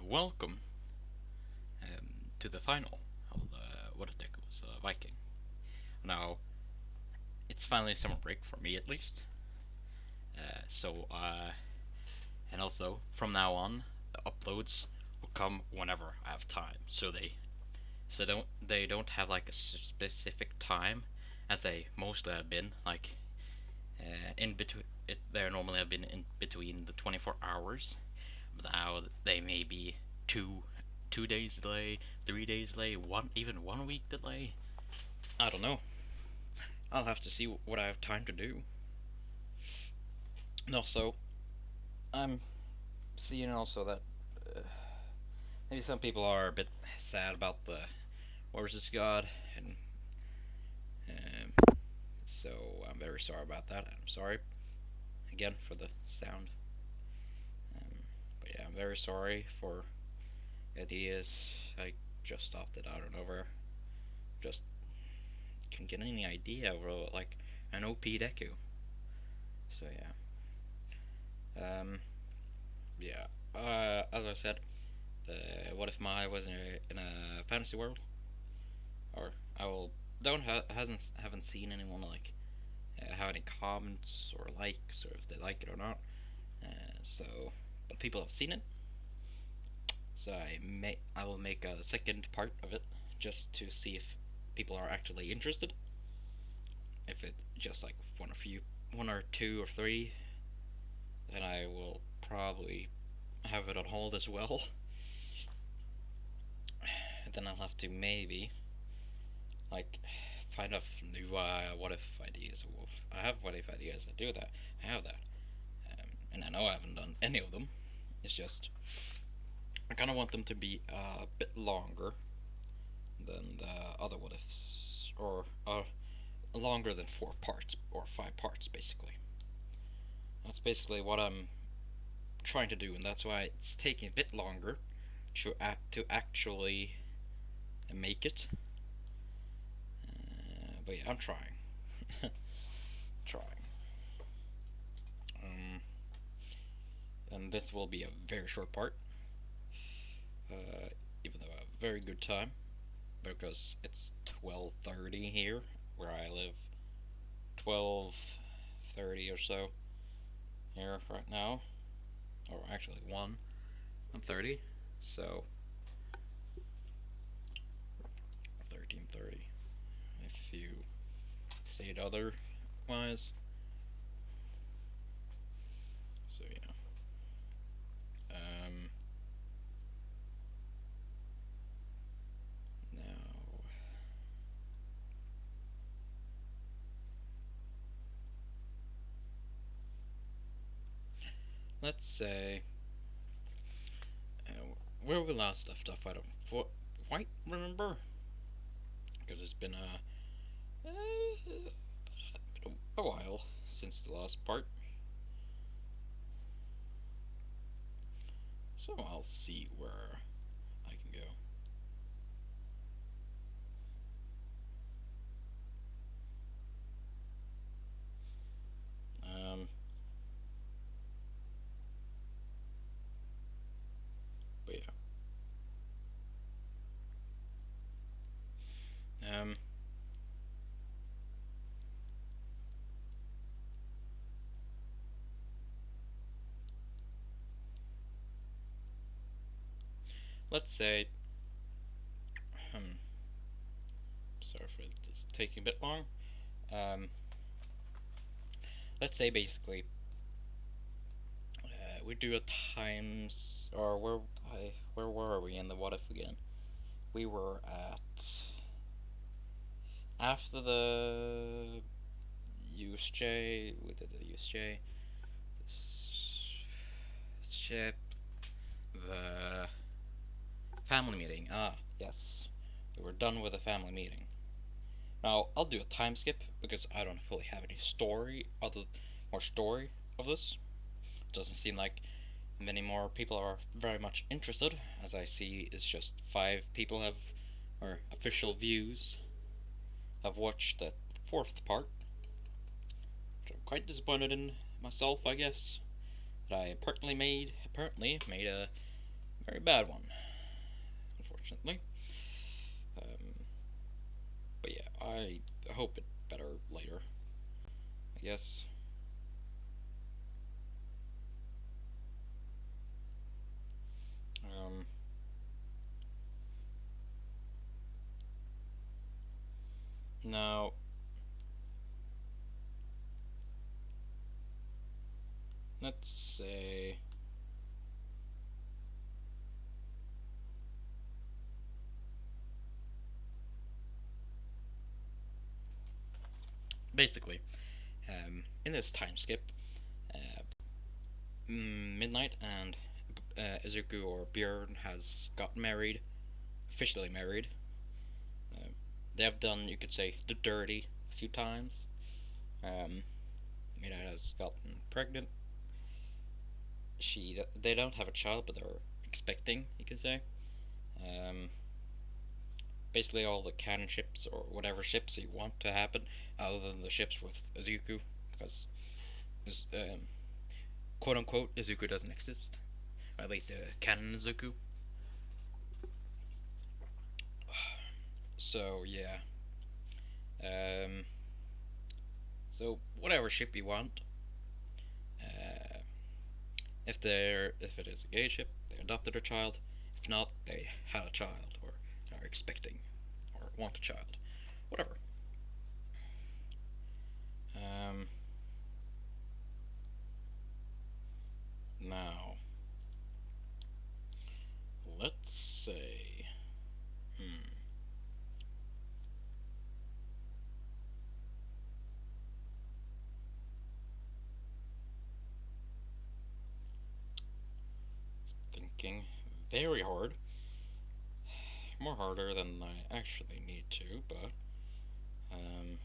welcome to the final of what a deku was Viking. Now, it's finally summer break for me at least. And also from now on, the uploads will come whenever I have time. So they don't have like a specific time, as they mostly have been like in between. They normally have been in between the 24 hours. But now they may be two days delay, 3 days delay, even 1 week delay. I don't know. I'll have to see what I have time to do. And also, I'm seeing also that maybe some people are a bit sad about the Versus God, and so I'm very sorry about that. I'm sorry again for the sound. But yeah, I'm very sorry for ideas. I just stopped it out of nowhere. Just can get any idea of like an OP deku. So yeah. As I said, what if my was in a fantasy world, or I will don't haven't seen anyone like have any comments or likes or if they like it or not. So, but people have seen it, so I will make a second part of it just to see if people are actually interested. If it just like one or two or three, then I will probably have it on hold as well. And then I'll have to maybe like find out new what if ideas. I have what if ideas. I do that. I have that, and I know I haven't done any of them. It's just I kind of want them to be a bit longer than the other what ifs, or longer than 4 parts or 5 parts, basically. That's basically what I'm trying to do, and that's why it's taking a bit longer to actually make it. But yeah, I'm trying. Trying. And this will be a very short part, even though I have a very good time, because it's 12:30 here where I live. 12:30 or so here right now, or actually 1:30. So 13:30 if you say it otherwise. So yeah. Now let's say where we last left off. I don't quite remember because it's been a while since the last part. So I'll see where I can go. But yeah. Let's say, sorry for this taking a bit long. Let's say basically, we do a times, or where were we in the what if again? We were at after the USJ. We did the USJ. Ship. The family meeting. Ah, yes. We were done with the family meeting. Now, I'll do a time skip because I don't fully have any more story of this. It doesn't seem like many more people are very much interested, as I see it's just 5 people or official views, have watched the 4th part, which I'm quite disappointed in myself, I guess. That I apparently made a very bad one, unfortunately. Um, but yeah, I hope it better later. I guess. Um, Now, let's say basically, in this time skip, uh, Midnight and Izuku or Bjorn has got married, officially married. Uh, they have done, you could say, the dirty a few times. Um, Midnight has gotten pregnant. They don't have a child, but they're expecting, you could say. Um, Basically, all the canon ships or whatever ships you want to happen, other than the ships with Izuku, because quote unquote Izuku doesn't exist, or at least canon Izuku. So yeah, um, so whatever ship you want, uh, if it is a gay ship, they adopted a child. If not, they had a child or are expecting or want a child, whatever. Um, Now let's say, hmm, thinking very hard, more harder than I actually need to, but um,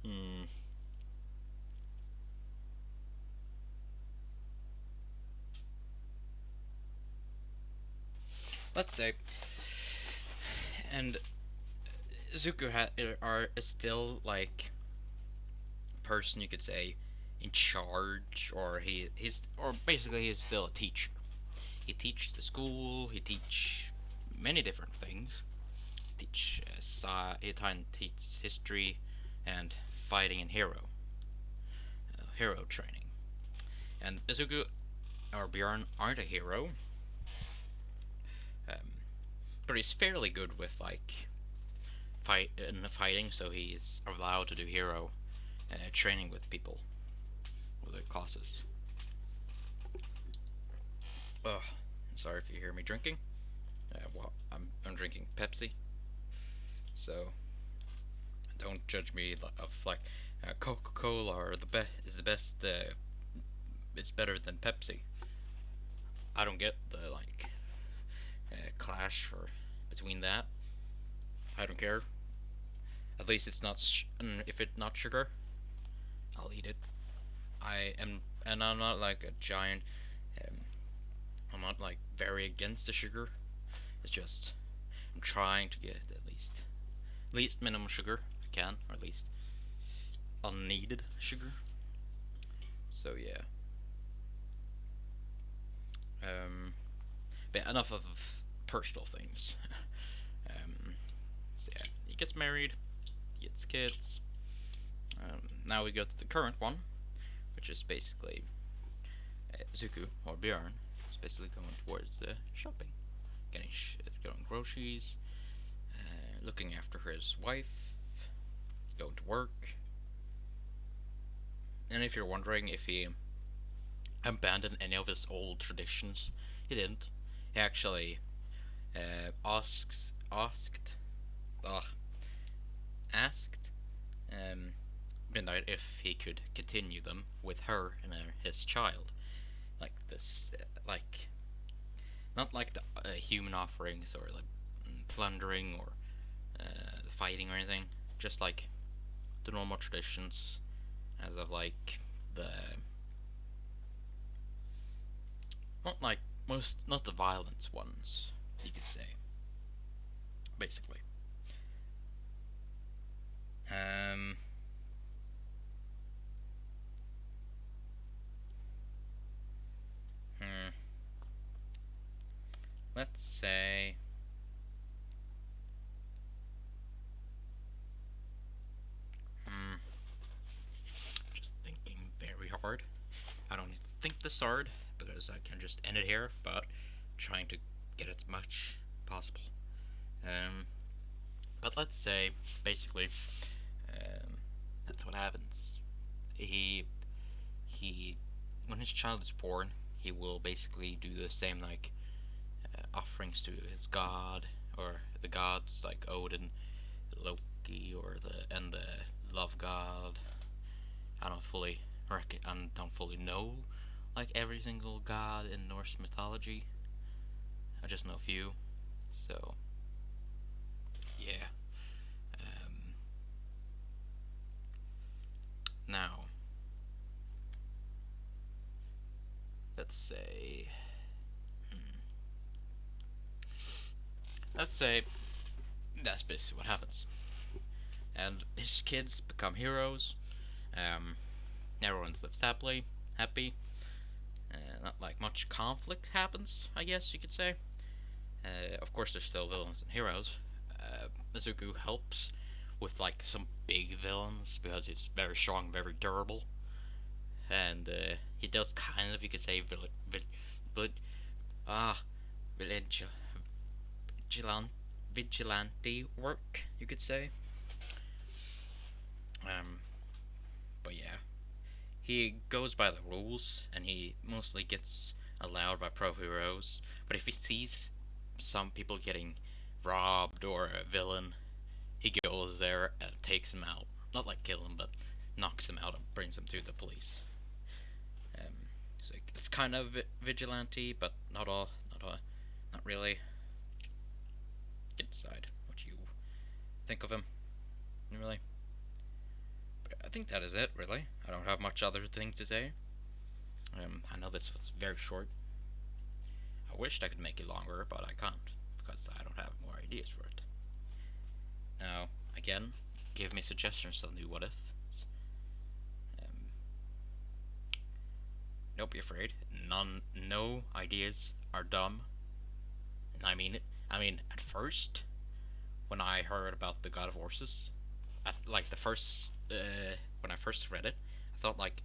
hmm, let's say, and Zuko is still like person you could say in charge, or or basically he's still a teacher. He teaches the school. He teach many different things. He teaches history and fighting and hero training. And Izuku or Bjorn aren't a hero, um, but he's fairly good with like fighting, so he's allowed to do hero training with people with the classes. Ugh, sorry if you hear me drinking. Well, I'm drinking Pepsi, so don't judge me of like Coca Cola or is the best. It's better than Pepsi. I don't get the like clash or between that. I don't care. At least it's not. If it's not sugar, I'll eat it. And I'm not like a giant. Um, I'm not like very against the sugar. It's just I'm trying to get at least minimum sugar I can, or at least unneeded sugar. So yeah. Um, but enough of personal things. So yeah, he gets married, he gets kids. Now we go to the current one, which is basically Zuku or Bjorn. Is basically going towards shopping, getting groceries, looking after his wife, going to work. And if you're wondering if he abandoned any of his old traditions, he didn't. He actually uh, asked Midnight if he could continue them with her and his child, like this, like not like the human offerings or like plundering or fighting or anything, just like the normal traditions, as of like the not like not the violent ones, you could say, basically. Um, hmm, let's say, hmm, just thinking very hard. I don't need to think this hard because I can just end it here, but trying to get as much possible. Um, but let's say, basically, um, that's what happens. He he when his child is born, he will basically do the same like offerings to his god or the gods like Odin, Loki, or the love god. I don't fully I don't fully know like every single god in Norse mythology. I just know a few. So yeah. Um, Now let's say hmm, let's say that's basically what happens. And his kids become heroes. Um, Everyone lives happy. Not like much conflict happens, I guess you could say. Of course, there's still villains and heroes. Mizuku helps with like some big villains because he's very strong, very durable, and he does kind of, you could say, vil- ah, village, vigilante work, you could say. Um, but yeah, he goes by the rules, and he mostly gets allowed by pro heroes. But if he sees some people getting robbed or a villain, he goes there and takes him out. Not like kill him, but knocks him out and brings him to the police. Um, so it's kind of vigilante, but not really. You can decide what you think of him, really. But I think that is it, really. I don't have much other thing to say. I know this was very short. I wished I could make it longer, but I can't because I don't have more ideas for it. Now, again, give me suggestions of new what ifs. Um, don't be afraid. No ideas are dumb. And I mean it. I mean, at first, when I heard about the God of Horses, like the first, when I first read it, I thought like,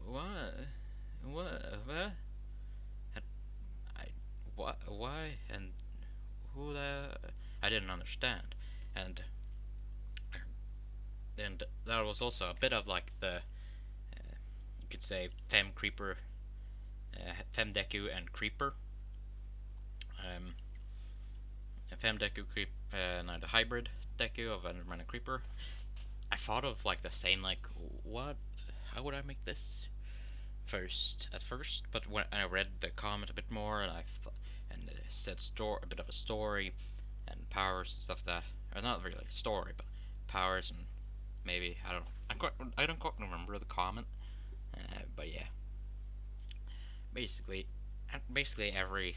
what, what, I, what, why, and who the, I didn't understand, and and that was also a bit of like you could say fem creeper, fem deku and creeper, um, a fem deku creep, and a hybrid deku of Enderman and creeper. I thought of like the same like what, how would I make this at first, but when I read the comment a bit more and and said a bit of a story and powers and stuff like that, or not really story, but powers and maybe I don't quite remember the comment, but yeah, basically, basically every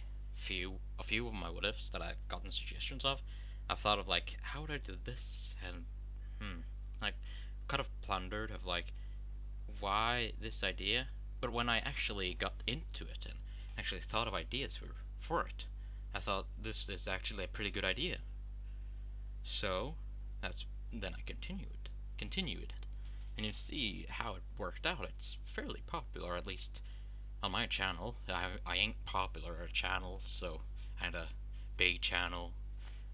a few of my what ifs that I've gotten suggestions of, I've thought of like how would I do this and like kind of plundered of like why this idea, but when I actually got into it and actually thought of ideas for it, I thought this is actually a pretty good idea. So that's then I continued it, and you see how it worked out. It's fairly popular, at least on my channel. I ain't popular at a channel, so I had a big channel.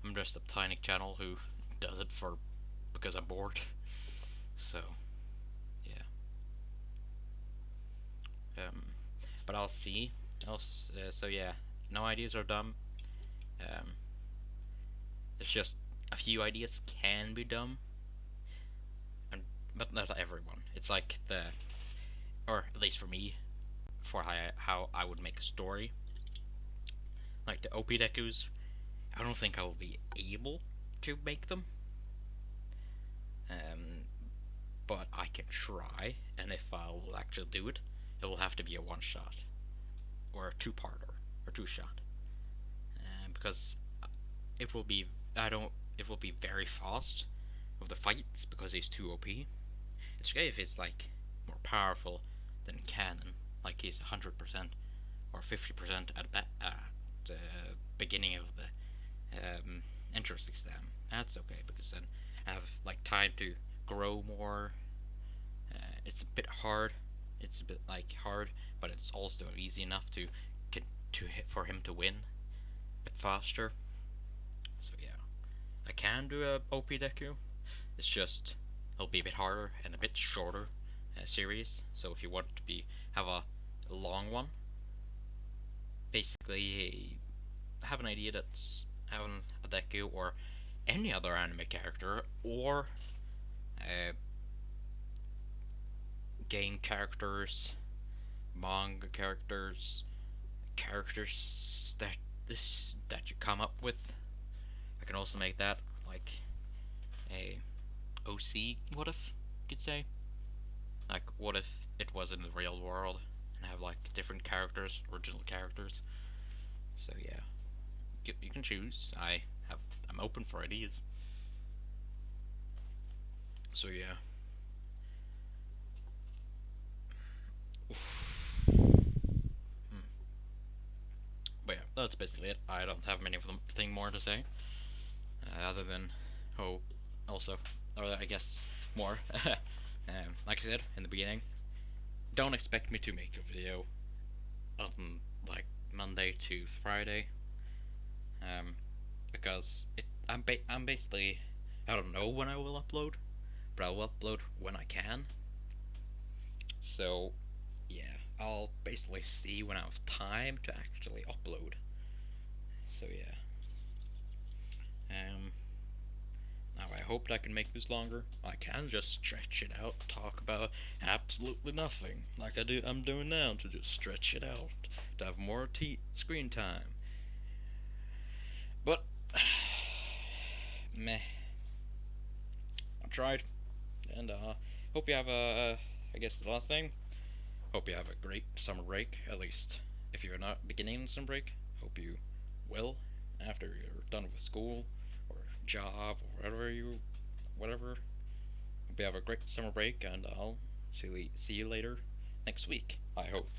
I'm just a tiny channel who does it for because I'm bored. So yeah. Um, but I'll see. So yeah, no ideas are dumb. Um, it's just a few ideas can be dumb, and but not everyone. It's like or at least for me, for how I would make a story. Like the OP Dekus, I don't think I will be able to make them. Um, but I can try, and if I will actually do it, it will have to be a one shot or a two-parter or two shot. because it will be I don't it will be very fast with the fights because he's too OP. It's okay if he's like more powerful than canon, like he's 100% or 50% at the beginning of the entrance exam. That's okay because then I have like time to grow more. It's a bit hard. It's a bit like hard, but it's also easy enough to get to hit for him to win a bit faster. So yeah, I can do a OP deku. It's just it'll be a bit harder and a bit shorter series. So if you want to be have a long one, basically have an idea that's having a deku or any other anime character or uh, game characters, manga characters, characters that you come up with. I can also make that like a OC. What if you could say like what if it was in the real world and have like different characters, original characters. So yeah, you can choose. I'm open for ideas. So yeah. Hmm. But yeah, that's basically it. I don't have many thing more to say, other than oh, also, or I guess more. Like I said in the beginning, don't expect me to make a video on like Monday to Friday, um, because I'm basically I don't know when I will upload, but I'll upload when I can. So yeah, I'll basically see when I have time to actually upload. So yeah. Um, Now I hope I can make this longer. I can just stretch it out, talk about absolutely nothing, like I'm doing now, to just stretch it out, to have more screen time. But meh, I tried, and hope you have I guess the last thing. Hope you have a great summer break. At least if you're not beginning summer break, hope you will after you're done with school or job or whatever. Hope you have a great summer break, and I'll see you later next week. I hope.